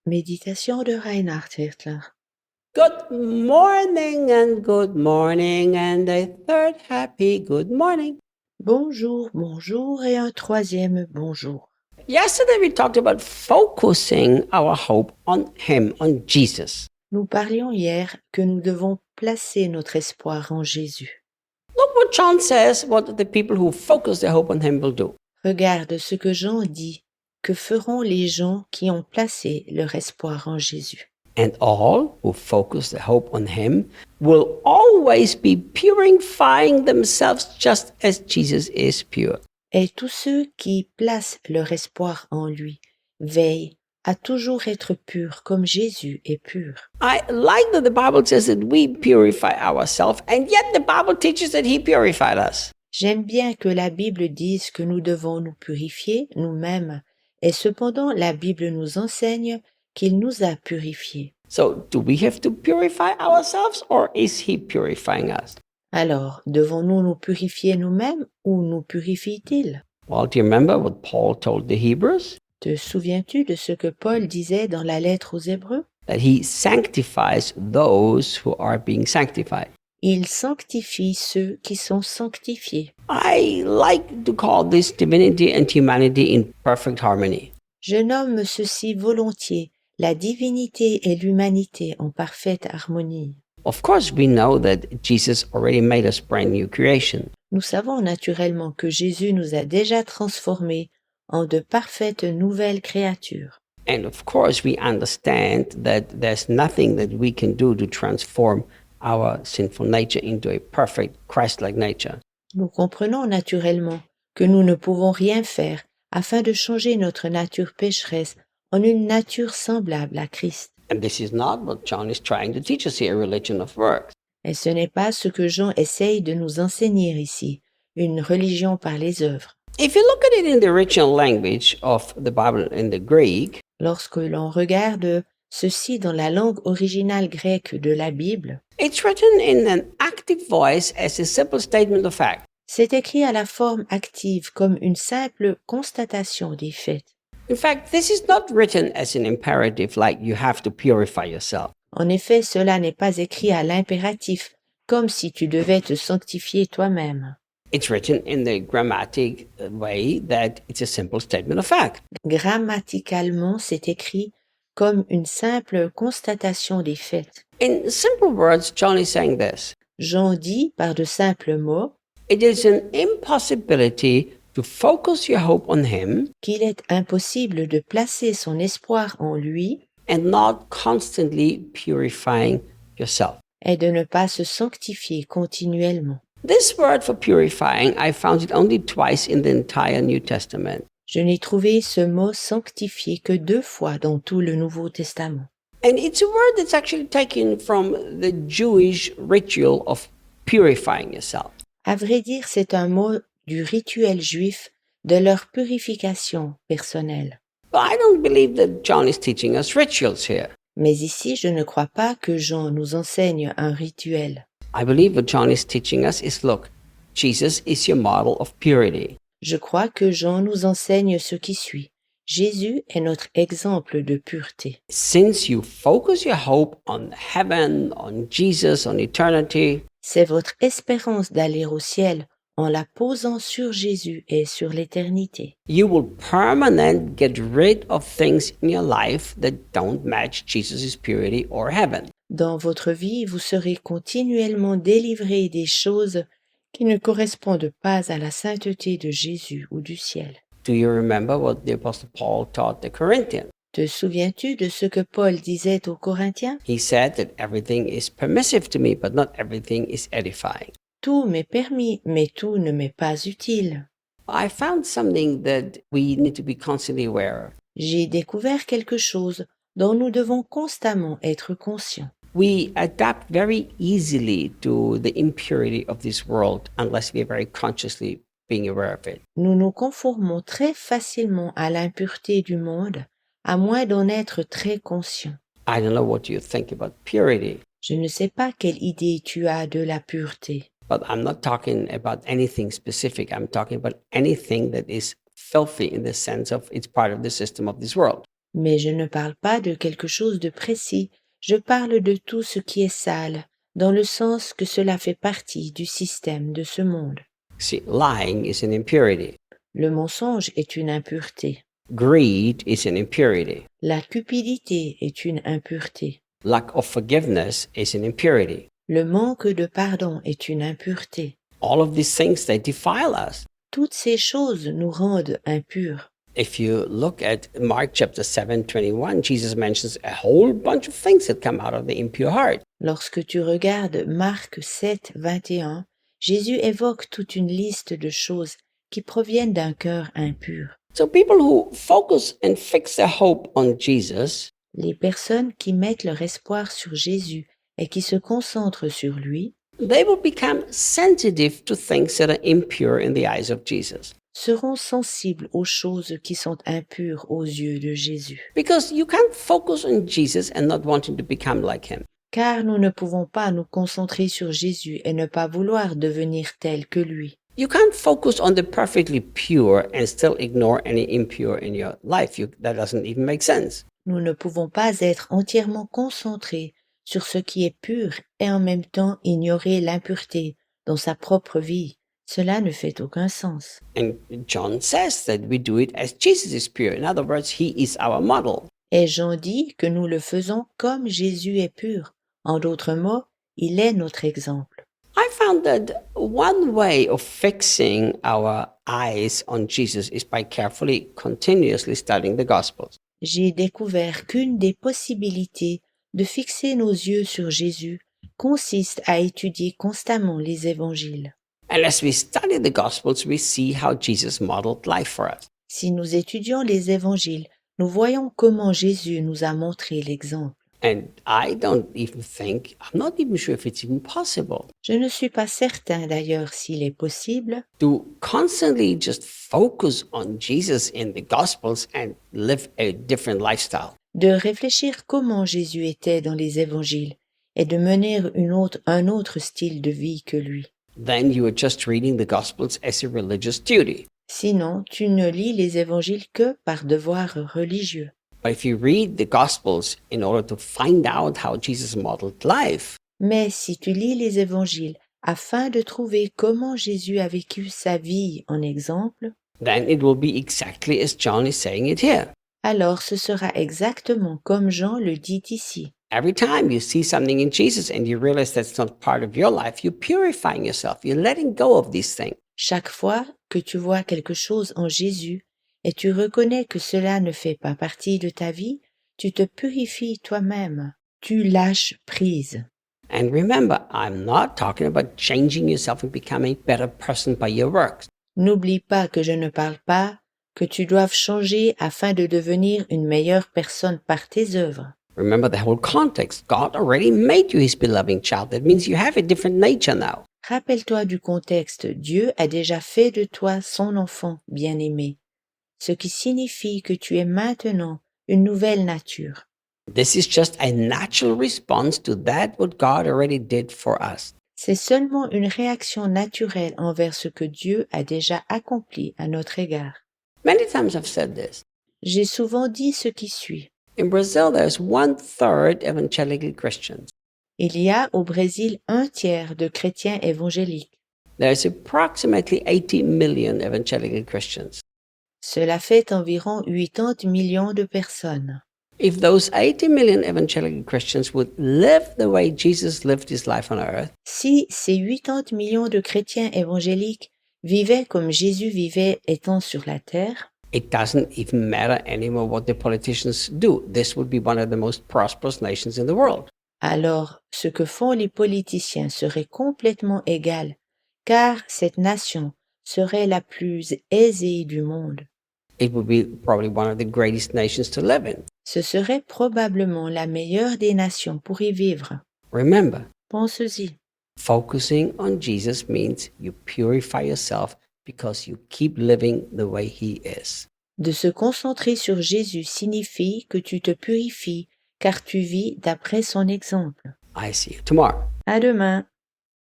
Méditation de Reinhard Hirtler. Good morning and a third happy good morning. Bonjour, bonjour et un troisième bonjour. Yesterday we talked about focusing our hope on Him, on Jesus. Nous parlions hier que nous devons placer notre espoir en Jésus. Look what John says, what the people who focus their hope on Him will do. Regarde ce que Jean dit, que feront les gens qui ont placé leur espoir en Jésus. And all who focus their hope on Him will always be purifying themselves just as Jesus is pure. Et tous ceux qui placent leur espoir en lui veillent à toujours être purs comme Jésus est pur. I like that the Bible says that we purify ourselves, and yet the Bible teaches that He purified us. J'aime bien que la Bible dise que nous devons nous purifier nous-mêmes, et cependant la Bible nous enseigne qu'il nous a purifiés. So, do we have to purify ourselves, or is He purifying us? Alors, devons-nous nous purifier nous-mêmes ou nous purifie-t-il? Well, do you remember what Paul told the Hebrews? Te souviens-tu de ce que Paul disait dans la lettre aux Hébreux? That He sanctifies those who are being sanctified. Il sanctifie ceux qui sont sanctifiés. I like to call this divinity and humanity in perfect harmony. Je nomme ceci volontiers la divinité et l'humanité en parfaite harmonie. Of course, we know that Jesus already made us brand new creation. Nous savons naturellement que Jésus nous a déjà transformés en de parfaites nouvelles créatures. And of course, we understand that there's nothing that we can do to transform our sinful nature into a perfect Christ-like nature. Nous comprenons naturellement que nous ne pouvons rien faire afin de changer notre nature pécheresse en une nature semblable à Christ. And this is not what John is trying to teach us here, a religion of works. Et ce n'est pas ce que Jean essaye de nous enseigner ici, une religion par les œuvres. If you look at it in the original language of the Bible in the Greek, Lorsque l'on regarde ceci dans la langue originale grecque de la Bible, it's written in an active voice as a simple statement of fact. c'est écrit à la forme active comme une simple constatation des faits. In fact, this is not written as an imperative like you have to purify yourself. En effet, cela n'est pas écrit à l'impératif, comme si tu devais te sanctifier toi-même. It's written in the grammatic way that it's a simple statement of fact. Grammaticalement, c'est écrit comme une simple constatation des faits. In simple words, John is saying this. Jean dit, par de simples mots, It is an impossibility to focus your hope on Him qu'il est impossible de placer son espoir en lui and not constantly purifying yourself. et de ne pas se sanctifier continuellement. This word for purifying, I found it only twice in the entire New Testament. Je n'ai trouvé ce mot sanctifié que 2 fois dans tout le Nouveau Testament. And it's a word that's actually taken from the Jewish ritual of purifying yourself. À vrai dire, c'est un mot du rituel juif de leur purification personnelle. But I don't believe that John is teaching us rituals here. Mais ici, je ne crois pas que Jean nous enseigne un rituel. I believe what John is teaching us is, look, Jesus is your model of purity. Je crois que Jean nous enseigne ce qui suit. Jésus est notre exemple de pureté. Since you focus your hope on heaven, on Jesus, on eternity, C'est votre espérance d'aller au ciel en la posant sur Jésus et sur l'éternité. you will permanently get rid of things in your life that don't match Jesus' purity or heaven. Dans votre vie, vous serez continuellement délivré des choses qui ne correspondent pas à la sainteté de Jésus ou du ciel. Do you remember what the Apostle Paul taught the Corinthians? Te souviens-tu de ce que Paul disait aux Corinthiens? He said that everything is permissive to me, but not everything is edifying. Tout m'est permis, mais tout ne m'est pas utile. I found something that we need to be constantly aware of. J'ai découvert quelque chose dont nous devons constamment être conscients. We adapt very easily to the impurity of this world unless we are very consciously being aware of it. Nous nous conformons très facilement à l'impureté du monde, à moins d'en être très conscients. I don't know what you think about purity, Je ne sais pas quelle idée tu as de la pureté, but I'm not talking about anything specific. I'm talking about anything that is filthy in the sense of it's part of the system of this world. Mais je ne parle pas de quelque chose de précis, je parle de tout ce qui est sale, dans le sens que cela fait partie du système de ce monde. See, lying is an impurity. Le mensonge est une impureté. Greed is an impurity. La cupidité est une impureté. Lack of forgiveness is an impurity. Le manque de pardon est une impureté. All of these things, they defile us. Toutes ces choses nous rendent impurs. If you look at Mark chapter 7:21, Jesus mentions a whole bunch of things that come out of the impure heart. Lorsque tu regardes Marc 7, 21, Jésus évoque toute une liste de choses qui proviennent d'un cœur impur. So people who focus and fix their hope on Jesus, Les personnes qui mettent leur espoir sur Jésus et qui se concentrent sur lui they will become sensitive to things that are impure in the eyes of Jesus. seront sensibles aux choses qui sont impures aux yeux de Jésus. Because you can't focus on Jesus and not wanting to become like him. Car nous ne pouvons pas nous concentrer sur Jésus et ne pas vouloir devenir tels que lui. You can't focus on the perfectly pure and still ignore any impure in your life. That doesn't even make sense. Nous ne pouvons pas être entièrement concentrés sur ce qui est pur et en même temps ignorer l'impureté dans sa propre vie. Cela ne fait aucun sens. And John says that we do it as Jesus is pure. In other words, he is our model. Et Jean dit que nous le faisons comme Jésus est pur. En d'autres mots, il est notre exemple. I found that one way of fixing our eyes on Jesus is by carefully, continuously studying the Gospels. J'ai découvert qu'une des possibilités de fixer nos yeux sur Jésus consiste à étudier constamment les évangiles. And as we study the Gospels, we see how Jesus modeled life for us. Si nous étudions les évangiles, nous voyons comment Jésus nous a montré l'exemple. And I'm not even sure if it's even possible Je ne suis pas certain d'ailleurs s'il est possible to constantly just focus on Jesus in the Gospels and live a different lifestyle. de réfléchir comment Jésus était dans les évangiles et de mener un autre style de vie que lui. Then you are just reading the Gospels as a religious duty. Sinon, tu ne lis les évangiles que par devoir religieux. But if you read the Gospels in order to find out how Jesus modeled life, Mais si tu lis les évangiles afin de trouver comment Jésus a vécu sa vie en exemple, then it will be exactly as John is saying it here. alors ce sera exactement comme Jean le dit ici. Every time you see something in Jesus and you realize that's not part of your life, you're purifying yourself. You're letting go of these things. Chaque fois que tu vois quelque chose en Jésus et tu reconnais que cela ne fait pas partie de ta vie, tu te purifies toi-même. Tu lâches prise. And remember, I'm not talking about changing yourself and becoming a better person by your works. N'oublie pas que je ne parle pas que tu doives changer afin de devenir une meilleure personne par tes œuvres. Remember the whole context. God already made you his beloved child. That means you have a different nature now. Rappelle-toi du contexte. Dieu a déjà fait de toi son enfant bien-aimé, ce qui signifie que tu es maintenant une nouvelle nature. This is just a natural response to that what God already did for us. C'est seulement une réaction naturelle envers ce que Dieu a déjà accompli à notre égard. Many times I've said this. J'ai souvent dit ce qui suit. In Brazil, there's 1/3 evangelical Christians. Il y a au Brésil 1/3 de chrétiens évangéliques. There's approximately 80 million evangelical Christians. Cela fait environ 80 millions de personnes. If those 80 million evangelical Christians would live the way Jesus lived his life on earth, Si ces 80 millions de chrétiens évangéliques vivaient comme Jésus vivait étant sur la terre, it doesn't even matter anymore what the politicians do. This would be one of the most prosperous nations in the world. alors ce que font les politiciens serait complètement égal, car cette nation serait la plus aisée du monde. It would be probably one of the greatest nations to live in. Ce serait probablement la meilleure des nations pour y vivre. Remember, Pense-y. focusing on Jesus means you purify yourself because you keep living the way he is. De se concentrer sur Jésus signifie que tu te purifies, car tu vis d'après son exemple. I see you tomorrow. À demain.